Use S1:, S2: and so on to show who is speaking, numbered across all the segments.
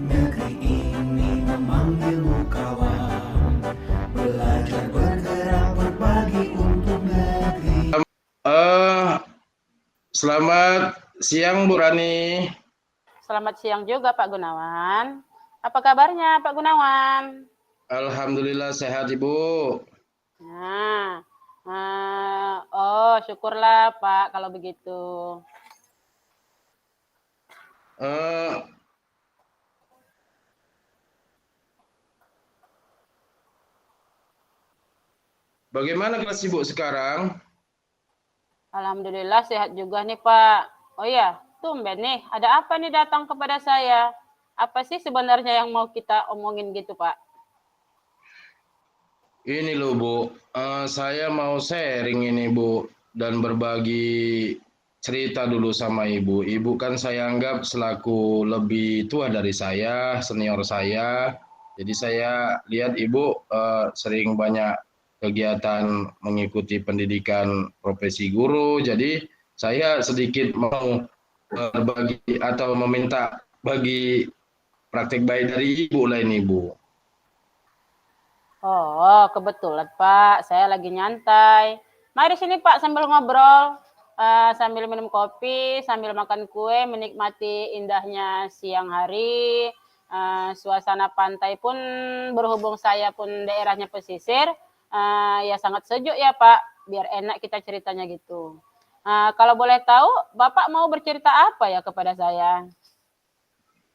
S1: Negeri ini memanggilmu kawan, belajar bergerak berbagi untuk negeri.
S2: Selamat siang Bu Rani.
S3: Selamat siang juga Pak Gunawan. Apa kabarnya Pak Gunawan?
S2: Alhamdulillah sehat Ibu.
S3: Oh syukurlah Pak kalau begitu.
S2: Bagaimana kelas Ibu sekarang?
S3: Alhamdulillah sehat juga nih Pak. Oh iya, tumben nih. Ada apa nih datang kepada saya? Apa sih sebenarnya yang mau kita omongin gitu Pak?
S2: Ini loh Bu, saya mau sharing ini Bu dan berbagi cerita dulu sama Ibu. Ibu kan saya anggap selaku lebih tua dari saya, senior saya. Jadi saya lihat Ibu sering banyak kegiatan mengikuti pendidikan profesi guru. Jadi saya sedikit mau berbagi atau meminta bagi praktek baik dari Ibu lah ini Bu.
S3: Oh, kebetulan Pak, saya lagi nyantai. Mari sini Pak sambil ngobrol, sambil minum kopi, sambil makan kue, menikmati indahnya siang hari. Suasana pantai pun berhubung saya pun daerahnya pesisir, ya sangat sejuk ya Pak, biar enak kita ceritanya gitu. Kalau boleh tahu, Bapak mau bercerita apa ya kepada saya?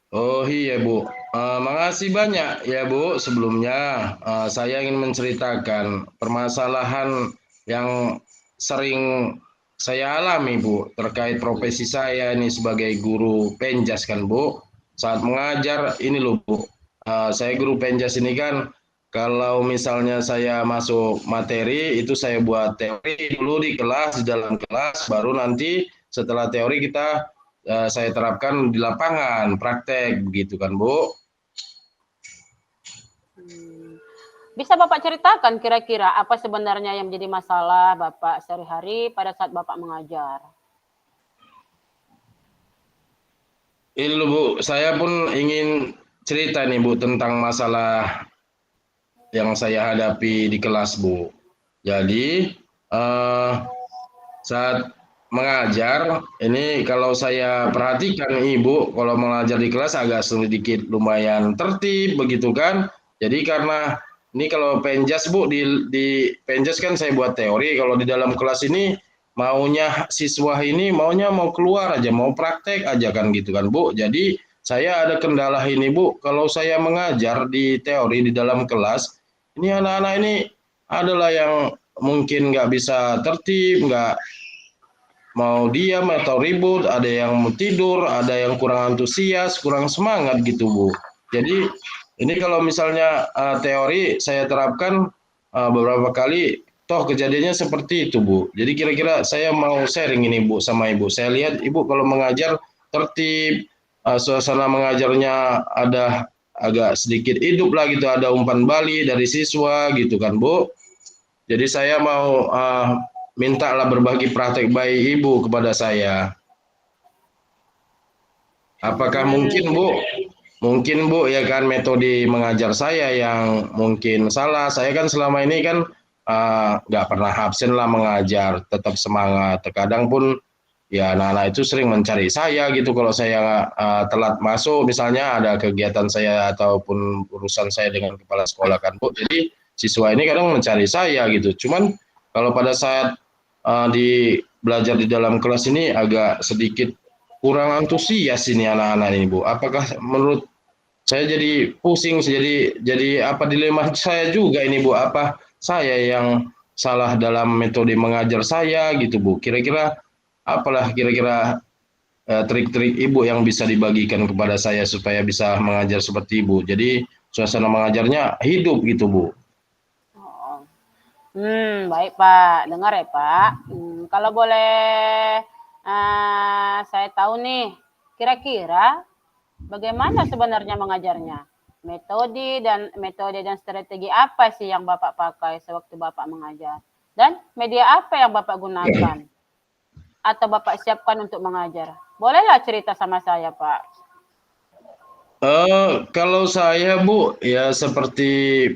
S2: Oh iya Bu, makasih banyak ya Bu. Sebelumnya saya ingin menceritakan permasalahan yang sering saya alami Bu terkait profesi saya ini sebagai guru penjas kan Bu. Saat mengajar ini loh Bu, saya guru penjas ini kan kalau misalnya saya masuk materi itu saya buat teori dulu di kelas, di dalam kelas, baru nanti setelah teori kita saya terapkan di lapangan, praktek, begitu kan Bu?
S3: Bisa Bapak ceritakan kira-kira apa sebenarnya yang menjadi masalah Bapak sehari-hari pada saat Bapak mengajar?
S2: Ini loh Bu, saya pun ingin cerita nih Bu tentang masalah yang saya hadapi di kelas Bu. Jadi saat mengajar, ini kalau saya perhatikan Ibu, kalau mengajar di kelas agak sedikit lumayan tertib begitu kan. Jadi karena ini kalau penjas Bu, di penjas kan saya buat teori, kalau di dalam kelas ini maunya siswa ini maunya mau keluar aja, mau praktek aja kan gitu kan Bu. Jadi saya ada kendala ini Bu, kalau saya mengajar di teori di dalam kelas, ini anak-anak ini adalah yang mungkin nggak bisa tertib, nggak mau diam atau ribut, ada yang mau tidur, ada yang kurang antusias, kurang semangat gitu Bu. Jadi ini kalau misalnya teori saya terapkan beberapa kali, toh kejadiannya seperti itu Bu. Jadi kira-kira saya mau sharing ini Bu sama Ibu. Saya lihat Ibu kalau mengajar tertib, suasana mengajarnya ada agak sedikit hidup lah gitu, ada umpan balik dari siswa gitu kan Bu. Jadi saya mau mintalah berbagi praktek baik Ibu kepada saya. Apakah mungkin Bu? Mungkin Bu ya kan metode mengajar saya yang mungkin salah. Saya kan selama ini kan nggak pernah absen lah mengajar, tetap semangat. Terkadang pun ya anak-anak itu sering mencari saya gitu kalau saya telat masuk misalnya ada kegiatan saya ataupun urusan saya dengan kepala sekolah kan Bu. Jadi siswa ini kadang mencari saya gitu. Cuman kalau pada saat di belajar di dalam kelas ini agak sedikit kurang antusias ini anak-anak ini Bu. Apakah menurut saya jadi pusing, jadi apa dilema saya juga ini Bu. Apa saya yang salah dalam metode mengajar saya gitu Bu. Kira-kira apalah kira-kira trik-trik Ibu yang bisa dibagikan kepada saya supaya bisa mengajar seperti Ibu. Jadi suasana mengajarnya hidup gitu Bu.
S3: Oh. Baik Pak, dengar ya Pak. Kalau boleh saya tahu nih, kira-kira bagaimana sebenarnya mengajarnya? Metode dan strategi apa sih yang Bapak pakai sewaktu Bapak mengajar? Dan media apa yang Bapak gunakan? Atau Bapak siapkan untuk mengajar? Bolehlah cerita sama saya, Pak.
S2: Kalau saya Bu, ya seperti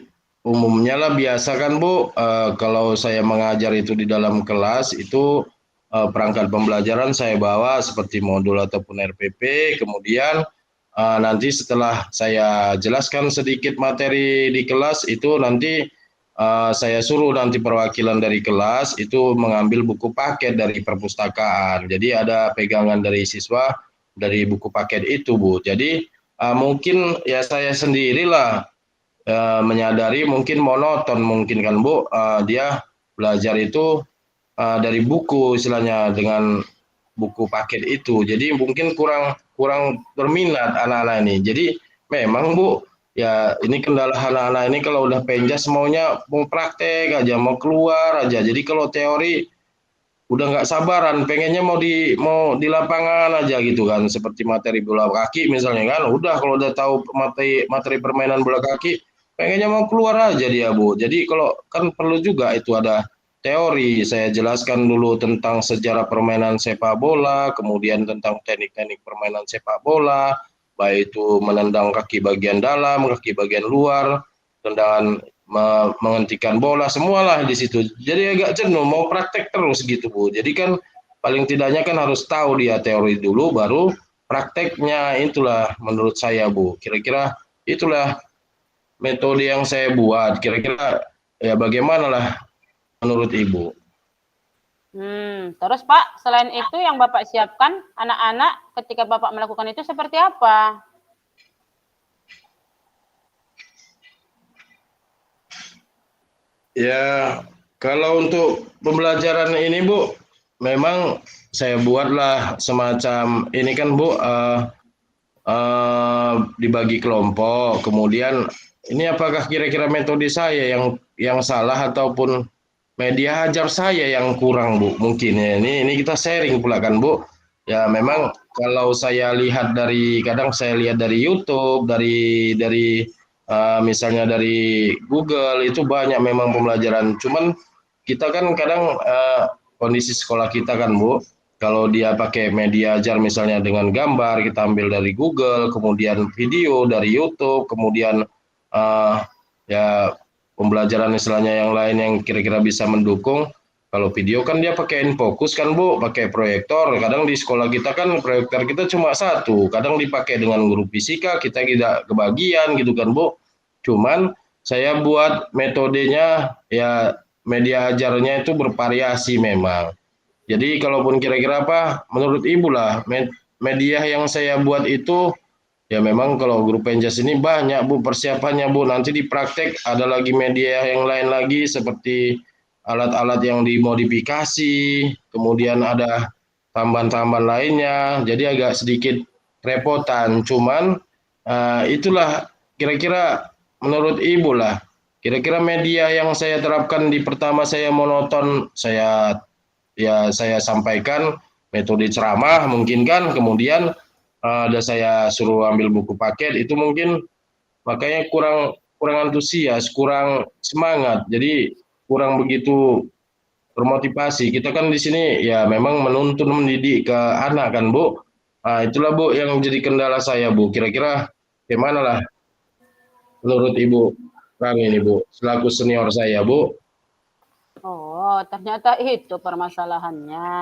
S2: umumnya lah biasa kan Bu, kalau saya mengajar itu di dalam kelas itu perangkat pembelajaran saya bawa seperti modul ataupun RPP, kemudian nanti setelah saya jelaskan sedikit materi di kelas itu nanti saya suruh nanti perwakilan dari kelas itu mengambil buku paket dari perpustakaan. Jadi ada pegangan dari siswa dari buku paket itu Bu. Jadi mungkin ya saya sendirilah menyadari mungkin monoton mungkin kan Bu, dia belajar itu dari buku istilahnya dengan buku paket itu. Jadi mungkin kurang kurang berminat anak-anak ini. Jadi memang Bu, ya ini kendala anak-anak ini kalau udah penjas maunya mau praktek aja, mau keluar aja. Jadi kalau teori udah nggak sabaran, pengennya mau di lapangan aja gitu kan, seperti materi bola kaki misalnya kan, udah kalau udah tahu materi materi permainan bola kaki, pengennya mau keluar aja dia Bu. Jadi kalau kan perlu juga itu ada teori, saya jelaskan dulu tentang sejarah permainan sepak bola, kemudian tentang teknik-teknik permainan sepak bola, baik itu menendang kaki bagian dalam, kaki bagian luar, tendangan menghentikan bola semualah di situ. Jadi agak jenuh mau praktek terus gitu Bu. Jadi kan paling tidaknya kan harus tahu dia teori dulu baru prakteknya, itulah menurut saya Bu. Kira-kira itulah metode yang saya buat. Kira-kira ya bagaimana lah menurut Ibu?
S3: Terus Pak, selain itu yang Bapak siapkan anak-anak ketika Bapak melakukan itu seperti apa?
S2: Ya, kalau untuk pembelajaran ini Bu, memang saya buatlah semacam ini kan Bu, dibagi kelompok. Kemudian ini apakah kira-kira metode saya yang salah ataupun media ajar saya yang kurang Bu? Mungkin ya. Ini kita sharing pula kan Bu. Ya memang kalau saya lihat kadang saya lihat dari YouTube, dari misalnya dari Google itu banyak memang pembelajaran. Cuman kita kan kadang kondisi sekolah kita kan Bu, kalau dia pakai media ajar misalnya dengan gambar, kita ambil dari Google, kemudian video dari YouTube, kemudian ya pembelajaran istilahnya yang lain yang kira-kira bisa mendukung. Kalau video kan dia pakai infocus kan Bu, pakai proyektor. Kadang di sekolah kita kan proyektor kita cuma satu. Kadang dipakai dengan guru fisika, kita tidak kebagian gitu kan Bu. Cuman saya buat metodenya ya media ajarnya itu bervariasi memang. Jadi kalaupun kira-kira apa, menurut Ibu lah, media yang saya buat itu ya memang kalau grup penjas ini banyak Bu persiapannya Bu. Nanti di praktek ada lagi media yang lain lagi seperti alat-alat yang dimodifikasi, kemudian ada tambahan-tambahan lainnya. Jadi agak sedikit repotan. Cuman itulah kira-kira menurut Ibu lah. Kira-kira media yang saya terapkan di pertama saya monoton, saya sampaikan metode ceramah mungkin kan, kemudian ada saya suruh ambil buku paket itu mungkin makanya kurang kurang antusias, kurang semangat. Jadi kurang begitu termotivasi. Kita kan di sini ya memang menuntun mendidik ke anak kan, Bu. Itulah Bu yang menjadi kendala saya, Bu. Kira-kira gimana lah menurut Ibu Kang ini, Bu, selaku senior saya, Bu?
S3: Oh, ternyata itu permasalahannya.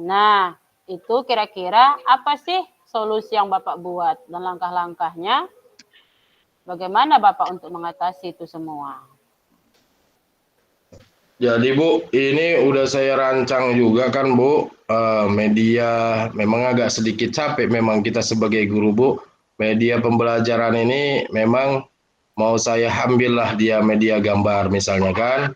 S3: Nah, itu kira-kira apa sih solusi yang Bapak buat dan langkah-langkahnya? Bagaimana Bapak untuk mengatasi itu semua?
S2: Jadi Bu, ini udah saya rancang juga kan Bu, media memang agak sedikit capek memang kita sebagai guru Bu. Media pembelajaran ini memang mau saya ambillah dia media gambar misalnya kan,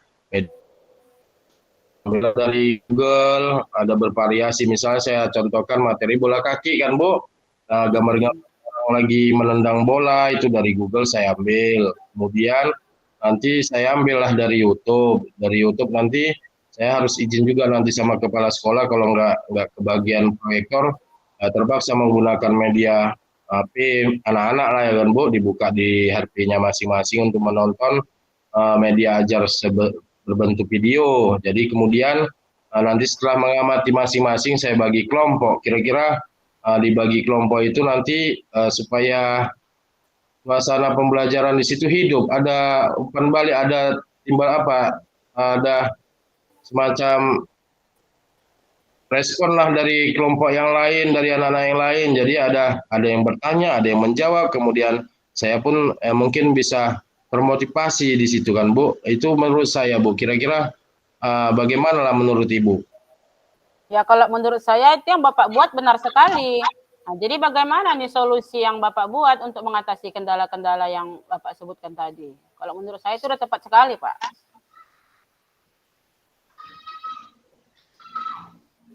S2: dari Google ada bervariasi. Misalnya saya contohkan materi bola kaki kan Bu, gambar-gambar orang lagi menendang bola itu dari Google saya ambil. Kemudian nanti saya ambillah dari YouTube. Dari YouTube nanti saya harus izin juga nanti sama kepala sekolah kalau nggak kebagian proyektor, terpaksa menggunakan media HP anak-anak lah ya kan Bu, dibuka di HP-nya masing-masing untuk menonton media ajar berbentuk video. Jadi kemudian nanti setelah mengamati masing-masing saya bagi kelompok. Kira-kira dibagi kelompok itu nanti supaya suasana pembelajaran di situ hidup, ada umpan balik, ada timbal apa, ada semacam respon lah dari kelompok yang lain, dari anak-anak yang lain. Jadi ada yang bertanya, ada yang menjawab, kemudian saya pun mungkin bisa termotivasi di situ kan Bu. Itu menurut saya Bu. Kira-kira bagaimana lah menurut Ibu?
S3: Ya kalau menurut saya itu yang Bapak buat benar sekali. Nah, jadi bagaimana nih solusi yang Bapak buat untuk mengatasi kendala-kendala yang Bapak sebutkan tadi? Kalau menurut saya itu sudah tepat sekali, Pak.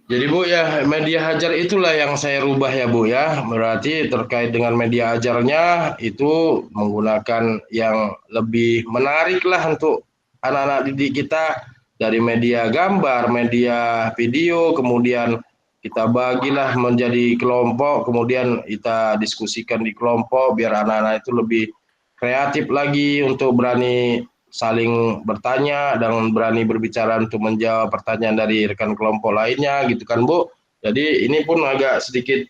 S2: Jadi Bu ya, media ajar itulah yang saya rubah ya Bu ya. Berarti terkait dengan media ajarnya itu menggunakan yang lebih menarik lah untuk anak-anak didik kita, dari media gambar, media video, kemudian kita bagilah menjadi kelompok, kemudian kita diskusikan di kelompok biar anak-anak itu lebih kreatif lagi untuk berani saling bertanya dan berani berbicara untuk menjawab pertanyaan dari rekan kelompok lainnya gitu kan Bu. Jadi ini pun agak sedikit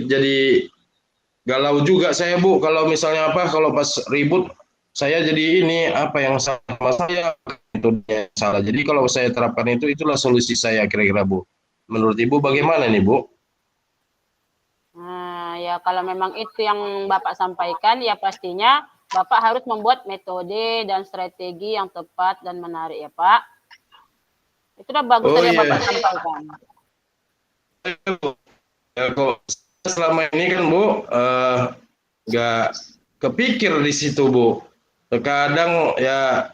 S2: jadi galau juga saya Bu, kalau misalnya kalau pas ribut saya jadi ini apa yang sama saya itu yang salah. Jadi kalau saya terapkan itulah solusi saya kira-kira Bu. Menurut Ibu bagaimana nih Bu?
S3: Nah, ya kalau memang itu yang Bapak sampaikan, ya pastinya Bapak harus membuat metode dan strategi yang tepat dan menarik ya Pak. Itu udah bagus tadi yang Bapak sampaikan.
S2: Ya, kok selama ini kan Bu nggak kepikir di situ Bu. Terkadang ya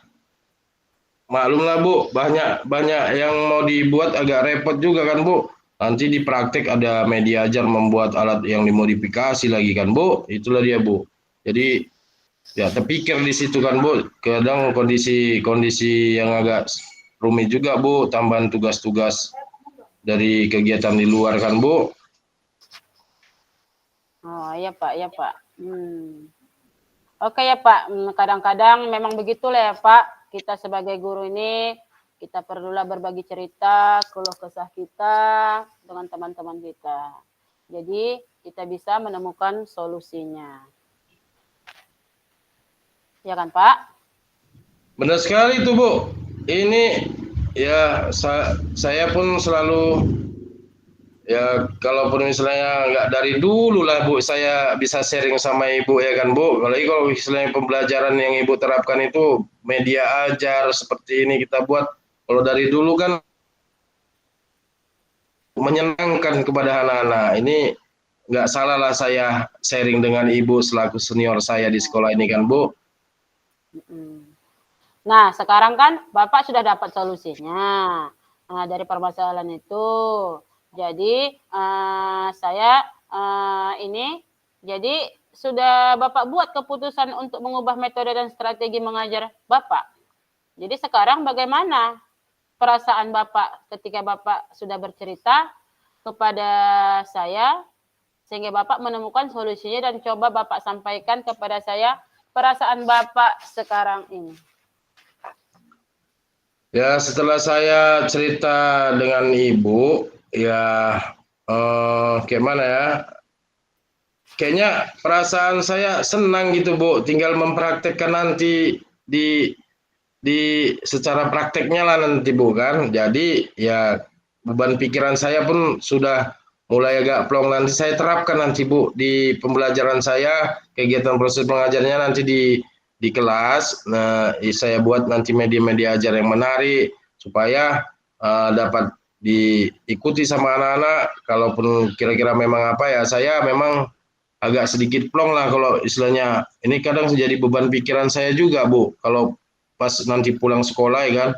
S2: maklumlah Bu, banyak yang mau dibuat agak repot juga kan Bu. Nanti di praktek ada media ajar membuat alat yang dimodifikasi lagi kan Bu. Itulah dia Bu. Jadi ya terpikir di situ kan Bu. Kadang kondisi yang agak rumit juga Bu, tambahan tugas-tugas dari kegiatan di luar kan Bu.
S3: Oh iya Pak, ya Pak. Oke ya Pak, kadang-kadang memang begitulah ya Pak. Kita sebagai guru ini, kita perlulah berbagi cerita, keluh kesah kita dengan teman-teman kita. Jadi kita bisa menemukan solusinya. Ya kan Pak?
S2: Benar sekali itu Bu. Ini ya saya pun selalu ya kalaupun misalnya nggak dari dulu lah Bu, saya bisa sharing sama Ibu ya kan Bu. Kalau misalnya pembelajaran yang Ibu terapkan itu media ajar seperti ini kita buat, kalau dari dulu kan menyenangkan kepada anak-anak. Ini nggak salah lah saya sharing dengan Ibu selaku senior saya di sekolah ini kan Bu.
S3: Nah sekarang kan Bapak sudah dapat solusinya dari permasalahan itu. Jadi saya jadi sudah Bapak buat keputusan untuk mengubah metode dan strategi mengajar Bapak. Jadi sekarang bagaimana perasaan Bapak ketika Bapak sudah bercerita kepada saya sehingga Bapak menemukan solusinya dan coba Bapak sampaikan kepada saya perasaan Bapak sekarang ini.
S2: Ya setelah saya cerita dengan Ibu ya gimana ya, kayaknya perasaan saya senang gitu Bu, tinggal mempraktekkan nanti di secara prakteknya lah nanti Bu kan. Jadi ya beban pikiran saya pun sudah mulai agak plong, nanti saya terapkan nanti Bu di pembelajaran saya, kegiatan proses pengajarnya nanti di kelas. Nah saya buat nanti media-media ajar yang menarik supaya dapat diikuti sama anak-anak. Kalaupun kira-kira memang saya memang agak sedikit plong lah kalau istilahnya. Ini kadang jadi beban pikiran saya juga Bu, kalau pas nanti pulang sekolah ya kan,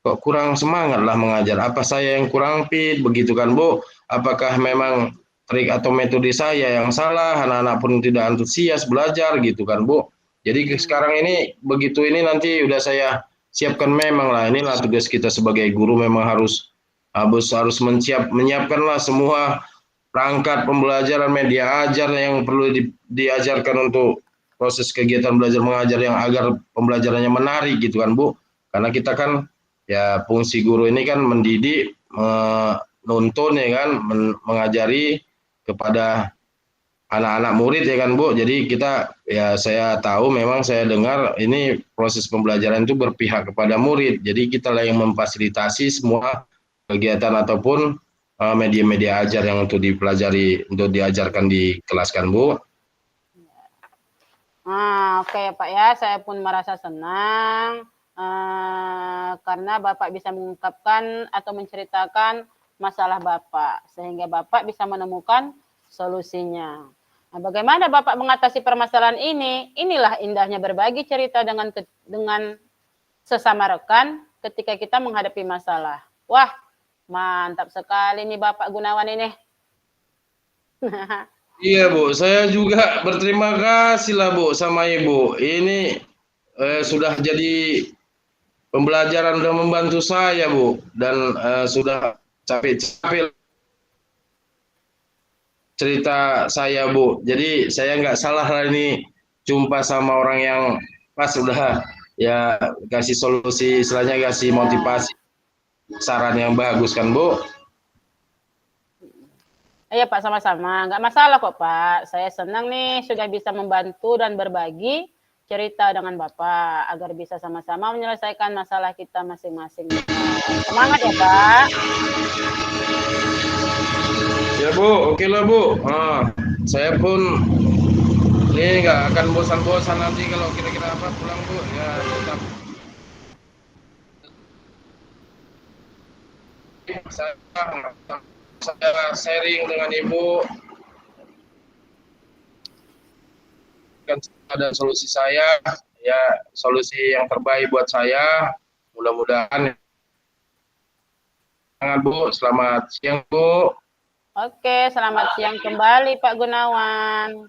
S2: kok kurang semangat lah mengajar. Apa saya yang kurang fit begitu kan Bu? Apakah memang trik atau metode saya yang salah, anak-anak pun tidak antusias belajar gitu kan Bu? Jadi sekarang ini begitu ini nanti udah saya siapkan, memang lah inilah tugas kita sebagai guru, memang harus menyiapkanlah semua perangkat pembelajaran media ajar yang perlu diajarkan untuk proses kegiatan belajar mengajar yang agar pembelajarannya menarik gitu kan Bu. Karena kita kan ya fungsi guru ini kan mendidik, nuntun ya kan, mengajari kepada anak-anak murid ya kan Bu. Jadi kita ya saya tahu memang saya dengar ini proses pembelajaran itu berpihak kepada murid. Jadi kita lah yang memfasilitasi semua kegiatan ataupun media-media ajar yang untuk dipelajari, untuk diajarkan di kelas kan Bu.
S3: Oke Pak ya, saya pun merasa senang karena Bapak bisa mengungkapkan atau menceritakan masalah Bapak sehingga Bapak bisa menemukan solusinya. Nah, bagaimana Bapak mengatasi permasalahan ini? Inilah indahnya berbagi cerita dengan sesama rekan ketika kita menghadapi masalah. Wah, mantap sekali nih Bapak Gunawan ini.
S2: Iya Bu, saya juga berterima kasih lah Bu sama Ibu. Ini sudah jadi pembelajaran, sudah membantu saya Bu, dan sudah capek-capek cerita saya Bu. Jadi saya nggak salah lah ini jumpa sama orang yang pas udah ya kasih solusi, istilahnya kasih motivasi, saran yang bagus kan Bu.
S3: Iya Pak, sama-sama. Nggak masalah kok Pak. Saya senang nih sudah bisa membantu dan berbagi cerita dengan Bapak agar bisa sama-sama menyelesaikan masalah kita masing-masing. Semangat ya Pak.
S2: Ya Bu, oke lah Bu. Saya pun ini nggak akan bosan-bosan nanti kalau kira-kira apa pulang Bu. Ya tetap saya sharing dengan Ibu. Kan ada solusi saya, ya solusi yang terbaik buat saya. Mudah-mudahan. Bu, selamat siang Bu.
S3: Oke, selamat siang kembali Pak Gunawan.